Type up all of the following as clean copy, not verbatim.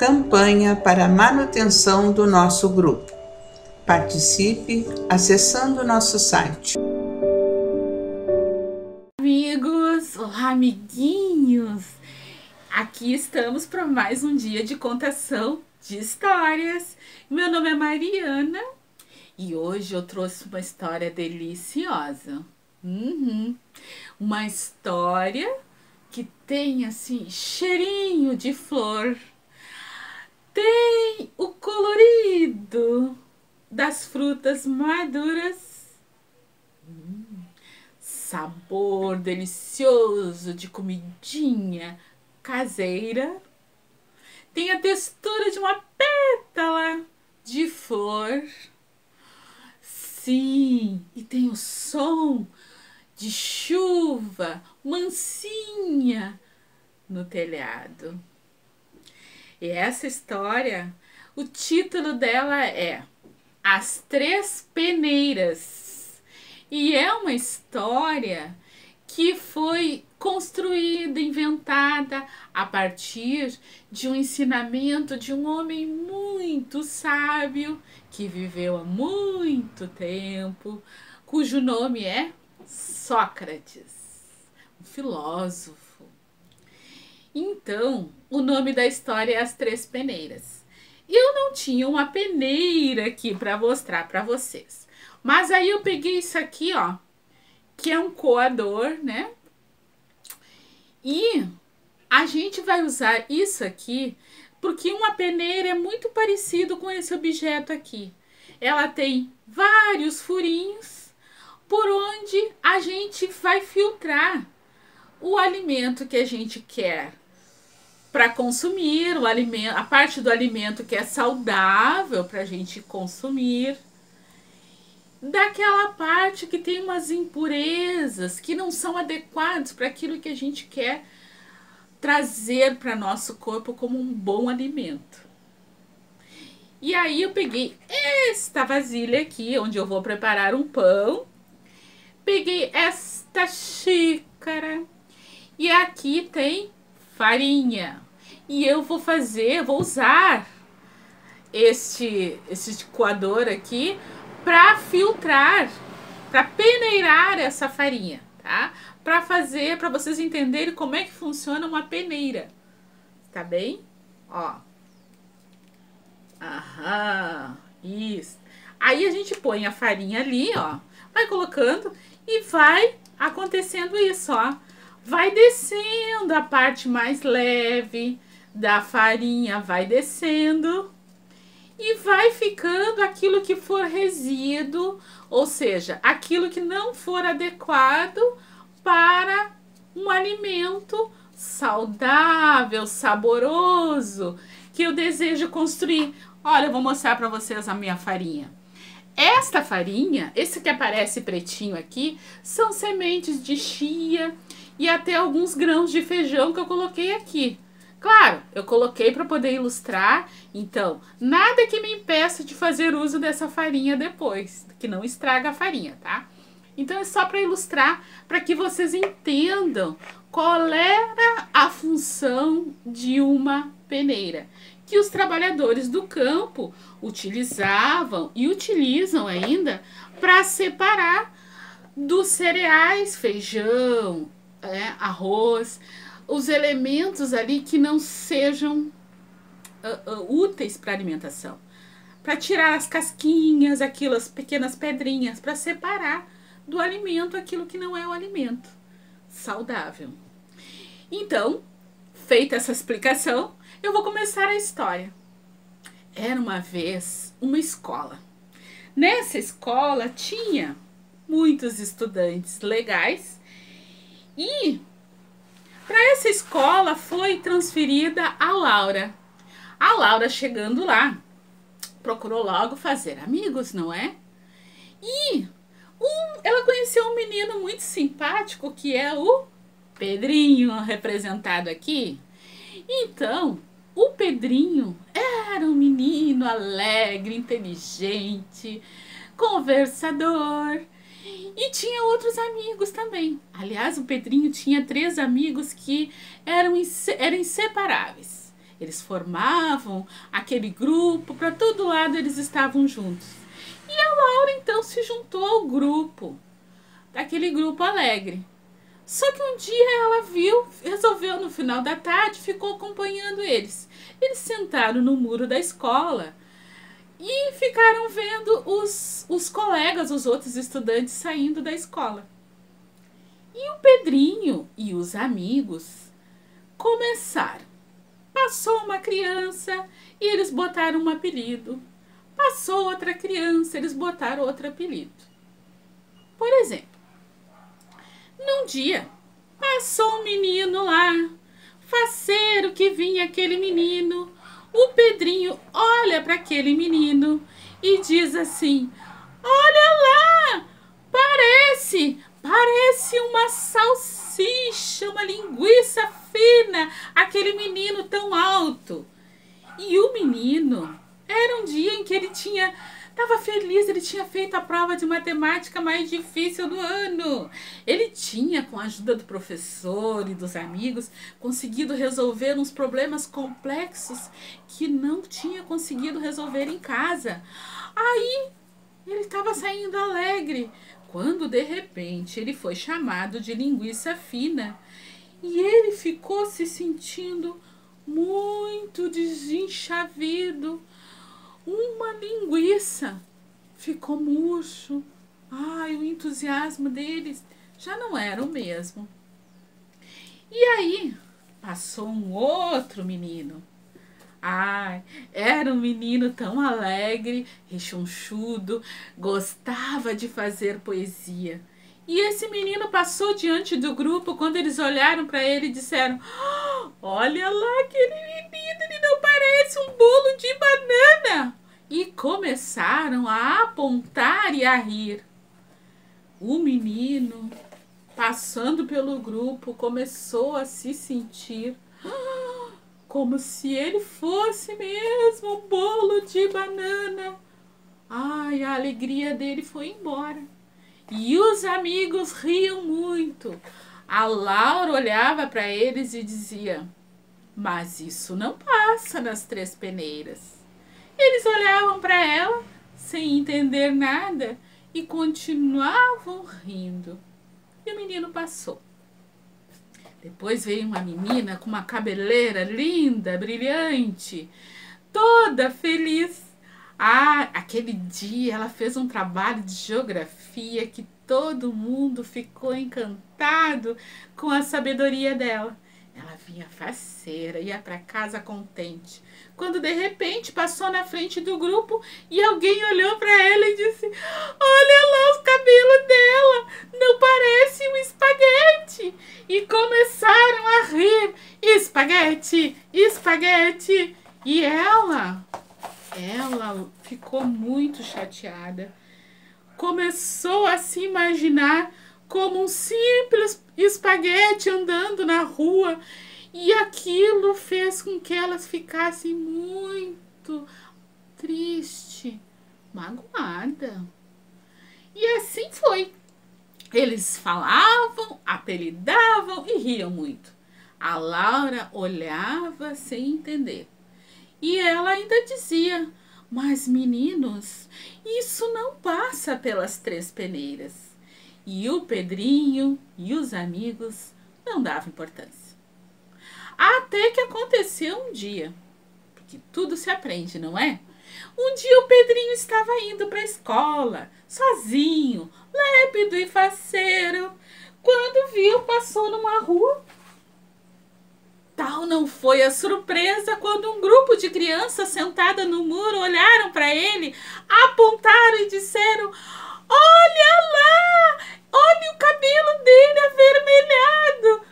Campanha para a manutenção do nosso grupo. Participe acessando nosso site. Amigos, olá amiguinhos! Aqui estamos para mais um dia de contação de histórias. Meu nome é Mariana e hoje eu trouxe uma história deliciosa. Uma história que tem assim cheirinho de flor, tem o colorido das frutas maduras, sabor delicioso de comidinha caseira, tem a textura de uma pétala de flor, sim, e tem o som de chuva mansinha no telhado. E essa história, o título dela é As Três Peneiras. E é uma história que foi construída, inventada a partir de um ensinamento de um homem muito sábio que viveu há muito tempo, cujo nome é Sócrates, um filósofo. Então, o nome da história é As Três Peneiras. Eu não tinha uma peneira aqui para mostrar para vocês. Mas aí eu peguei isso aqui, ó, que é um coador, né? E a gente vai usar isso aqui porque uma peneira é muito parecido com esse objeto aqui. Ela tem vários furinhos por onde a gente vai filtrar o alimento que a gente quer para consumir, o alimento, a parte do alimento que é saudável para a gente consumir, daquela parte que tem umas impurezas que não são adequadas para aquilo que a gente quer trazer para nosso corpo como um bom alimento. E aí eu peguei esta vasilha aqui, onde eu vou preparar um pão, peguei esta xícara e aqui tem farinha. E eu vou usar este coador aqui para filtrar, para peneirar essa farinha, tá? Para vocês entenderem como é que funciona uma peneira. Tá bem? Ó. Aham, isso. Aí a gente põe a farinha ali, ó, vai colocando e vai acontecendo isso, ó. Vai descendo a parte mais leve da farinha, vai descendo e vai ficando aquilo que for resíduo, ou seja, aquilo que não for adequado para um alimento saudável, saboroso, que eu desejo construir. Olha, eu vou mostrar para vocês a minha farinha. Esta farinha, esse que aparece pretinho aqui, são sementes de chia e até alguns grãos de feijão que eu coloquei aqui. Claro, eu coloquei para poder ilustrar, então nada que me impeça de fazer uso dessa farinha depois, que não estraga a farinha, tá? Então é só para ilustrar, para que vocês entendam qual era a função de uma peneira, que os trabalhadores do campo utilizavam e utilizam ainda para separar dos cereais, feijão, arroz, os elementos ali que não sejam úteis para alimentação, para tirar as casquinhas, aquelas pequenas pedrinhas, para separar do alimento aquilo que não é o alimento saudável. Então, feita essa explicação, eu vou começar a história. Era uma vez uma escola. Nessa escola tinha muitos estudantes legais e para essa escola foi transferida a Laura. A Laura, chegando lá, procurou logo fazer amigos, não é? E ela conheceu um menino muito simpático, que é o Pedrinho, representado aqui. Então, o Pedrinho era um menino alegre, inteligente, conversador. E tinha outros amigos também. Aliás, o Pedrinho tinha 3 amigos que eram inseparáveis. Eles formavam aquele grupo, para todo lado eles estavam juntos. E a Laura então se juntou ao grupo, daquele grupo alegre. Só que um dia ela resolveu no final da tarde, ficou acompanhando eles. Eles sentaram no muro da escola e ficaram vendo os colegas, os outros estudantes saindo da escola. E o Pedrinho e os amigos começaram. Passou uma criança e eles botaram um apelido. Passou outra criança, eles botaram outro apelido. Por exemplo, num dia, passou um menino lá, faceiro que vinha aquele menino. O Pedrinho olha para aquele menino e diz assim: olha lá, parece uma salsicha, uma linguiça fina, aquele menino tão alto. E o menino, era um dia em que ele estava feliz, ele tinha feito a prova de matemática mais difícil do ano. Ele tinha, com a ajuda do professor e dos amigos, conseguido resolver uns problemas complexos que não tinha conseguido resolver em casa. Aí, ele estava saindo alegre, quando de repente ele foi chamado de linguiça fina. E ele ficou se sentindo muito desenchavido. Uma linguiça ficou murcho. Ai, o entusiasmo deles já não era o mesmo. E aí, passou um outro menino. Ai, era um menino tão alegre, rechonchudo, gostava de fazer poesia. E esse menino passou diante do grupo. Quando eles olharam para ele e disseram: olha lá aquele menino, ele não parece um bolo de banana. E começaram a apontar e a rir. O menino, passando pelo grupo, começou a se sentir como se ele fosse mesmo um bolo de banana. Ai, a alegria dele foi embora. E os amigos riam muito. A Laura olhava para eles e dizia: mas isso não passa nas Três Peneiras. Eles olhavam para ela sem entender nada e continuavam rindo. E o menino passou. Depois veio uma menina com uma cabeleira linda, brilhante, toda feliz. Ah, aquele dia ela fez um trabalho de geografia que todo mundo ficou encantado com a sabedoria dela. Ela vinha faceira, ia para casa contente, quando de repente passou na frente do grupo e alguém olhou para ela e disse: olha lá os cabelos dela, não parece um espaguete. E começaram a rir: espaguete, espaguete. E ela ficou muito chateada. Começou a se imaginar como um simples espaguete andando na rua, e aquilo fez com que elas ficassem muito triste, magoada. E assim foi. Eles falavam, apelidavam e riam muito. A Laura olhava sem entender. E ela ainda dizia: mas meninos, isso não passa pelas Três Peneiras. E o Pedrinho e os amigos não davam importância. Até que aconteceu um dia, porque tudo se aprende, não é? Um dia o Pedrinho estava indo para a escola, sozinho, lépido e faceiro, quando viu, passou numa rua. Tal não foi a surpresa quando um grupo de crianças sentadas no muro olharam para ele, apontaram e disseram: olha lá, olha o cabelo dele avermelhado,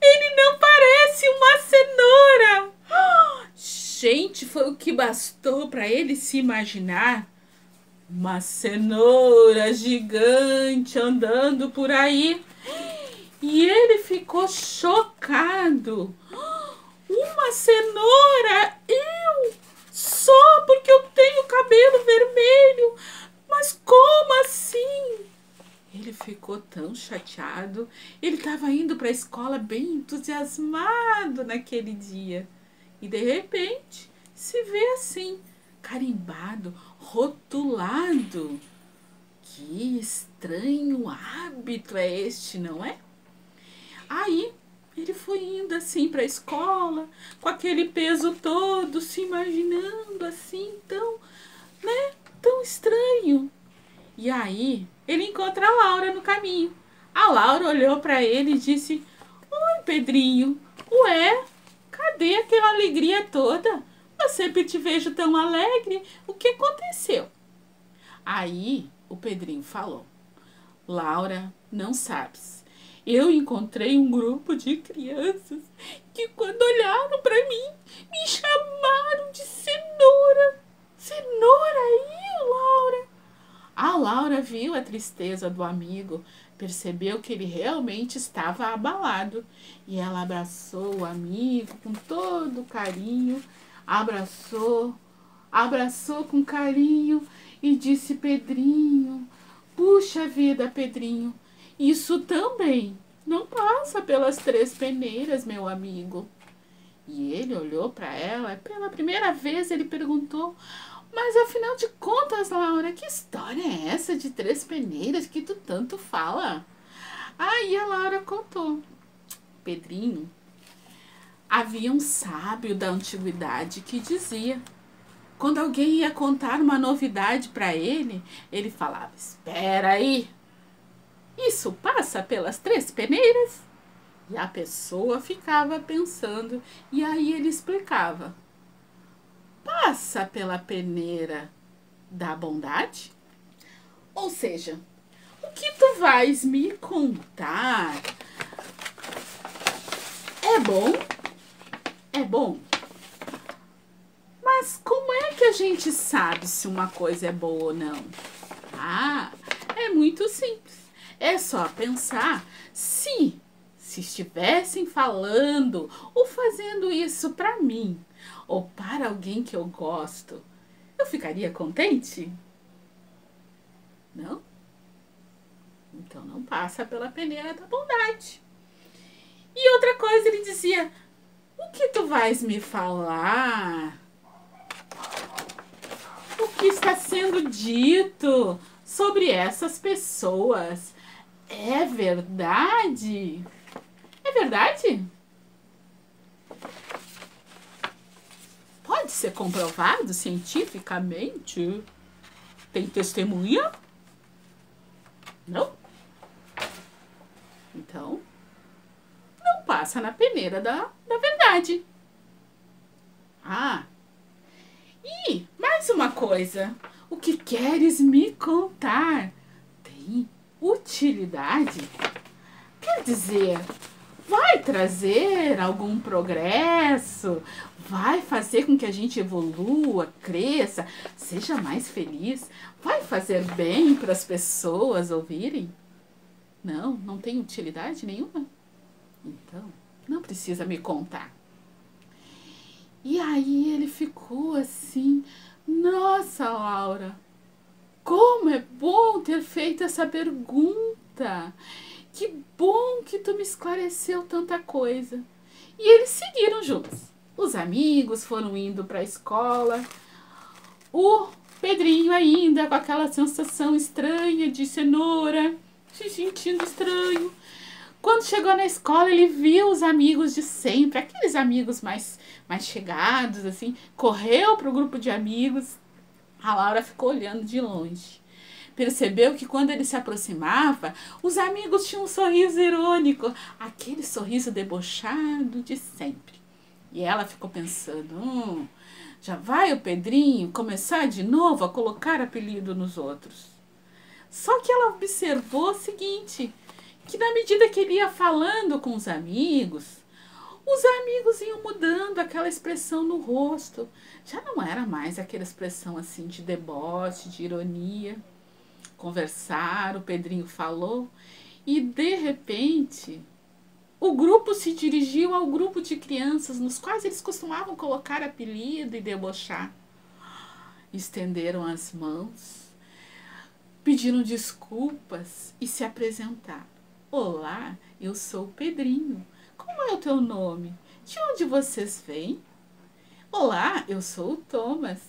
ele não parece uma cenoura. Gente, foi o que bastou para ele se imaginar uma cenoura gigante andando por aí. E ele ficou chocado. Uma cenoura? Eu? Só porque eu tenho cabelo vermelho? Mas como assim? Ele ficou tão chateado. Ele estava indo para a escola bem entusiasmado naquele dia. E de repente se vê assim, carimbado, rotulado. Que estranho hábito é este, não é? Aí ele foi indo assim para a escola, com aquele peso todo, se imaginando assim, tão estranho. E aí ele encontra a Laura no caminho. A Laura olhou para ele e disse: Oi, Pedrinho, ué, cadê aquela alegria toda? Eu sempre te vejo tão alegre. O que aconteceu? Aí o Pedrinho falou: Laura, não sabes. Eu encontrei um grupo de crianças que, quando olharam para mim, me chamaram de cenoura. Cenoura aí, Laura? A Laura viu a tristeza do amigo, percebeu que ele realmente estava abalado e ela abraçou o amigo com todo carinho, abraçou com carinho e disse: Pedrinho, puxa vida, Pedrinho, isso também não passa pelas 3 peneiras, meu amigo. E ele olhou para ela, pela primeira vez ele perguntou: Mas afinal de contas, Laura, que história é essa de 3 peneiras que tu tanto fala? Aí a Laura contou: Pedrinho, havia um sábio da antiguidade que dizia, quando alguém ia contar uma novidade para ele, ele falava: Espera aí, isso passa pelas 3 peneiras? E a pessoa ficava pensando, e aí ele explicava: Passa pela peneira da bondade? Ou seja, o que tu vais me contar é bom? É bom. Mas como é que a gente sabe se uma coisa é boa ou não? Ah, é muito simples. É só pensar se estivessem falando ou fazendo isso para mim ou para alguém que eu gosto, eu ficaria contente? Não? Então não passa pela peneira da bondade. E outra coisa, ele dizia: O que tu vais me falar? O que está sendo dito sobre essas pessoas é verdade? É verdade? Pode ser comprovado cientificamente? Tem testemunha? Não? Então, não passa na peneira da verdade. Ah, e mais uma coisa. O que queres me contar tem utilidade? Quer dizer, vai trazer algum progresso? Vai fazer com que a gente evolua, cresça, seja mais feliz? Vai fazer bem para as pessoas ouvirem? Não, não tem utilidade nenhuma? Então, não precisa me contar. E aí ele ficou assim: Nossa, Laura, como é bom ter feito essa pergunta. Que bom que tu me esclareceu tanta coisa. E eles seguiram juntos. Os amigos foram indo para a escola. O Pedrinho ainda com aquela sensação estranha de cenoura, se sentindo estranho. Quando chegou na escola, ele viu os amigos de sempre, aqueles amigos mais chegados, assim, correu para o grupo de amigos. A Laura ficou olhando de longe. Percebeu que quando ele se aproximava, os amigos tinham um sorriso irônico, aquele sorriso debochado de sempre. E ela ficou pensando: já vai o Pedrinho começar de novo a colocar apelido nos outros. Só que ela observou o seguinte, que na medida que ele ia falando com os amigos iam mudando aquela expressão no rosto. Já não era mais aquela expressão assim de deboche, de ironia. Conversaram, o Pedrinho falou e de repente o grupo se dirigiu ao grupo de crianças nos quais eles costumavam colocar apelido e debochar. Estenderam as mãos, pediram desculpas e se apresentaram. Olá, eu sou o Pedrinho. Como é o teu nome? De onde vocês vêm? Olá, eu sou o Thomas.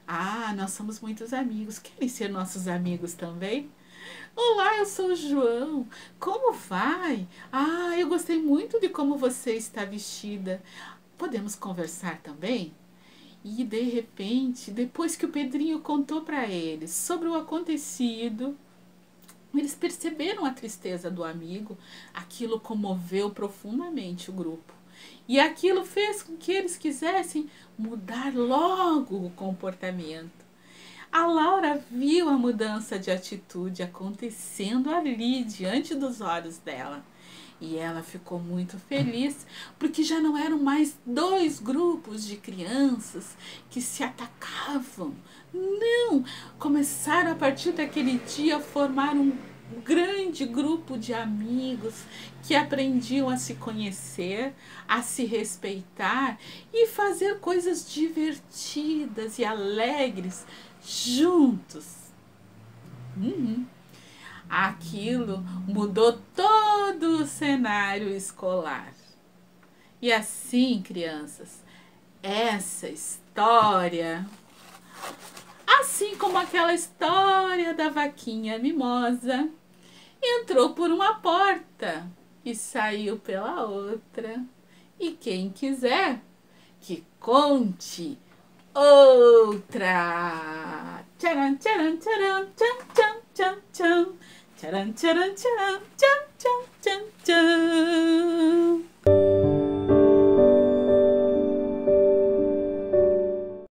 Ah, nós somos muitos amigos. Querem ser nossos amigos também? Olá, eu sou o João. Como vai? Ah, eu gostei muito de como você está vestida. Podemos conversar também? E de repente, depois que o Pedrinho contou para eles sobre o acontecido, eles perceberam a tristeza do amigo. Aquilo comoveu profundamente o grupo. E aquilo fez com que eles quisessem mudar logo o comportamento. A Laura viu a mudança de atitude acontecendo ali diante dos olhos dela. E ela ficou muito feliz, porque já não eram mais dois grupos de crianças que se atacavam. Não! Começaram a partir daquele dia a formar um grande grupo de amigos que aprendiam a se conhecer, a se respeitar e fazer coisas divertidas e alegres juntos. Uhum. Aquilo mudou todo o cenário escolar. E assim, crianças, essa história, assim como aquela história da vaquinha mimosa, entrou por uma porta e saiu pela outra. E quem quiser que conte outra. Tcharam, tcharam, tcharam, tchan, tchan, tchan, tchan. Tcharam, tcharam, tcharam, tchan, tchan, tchan, tchan.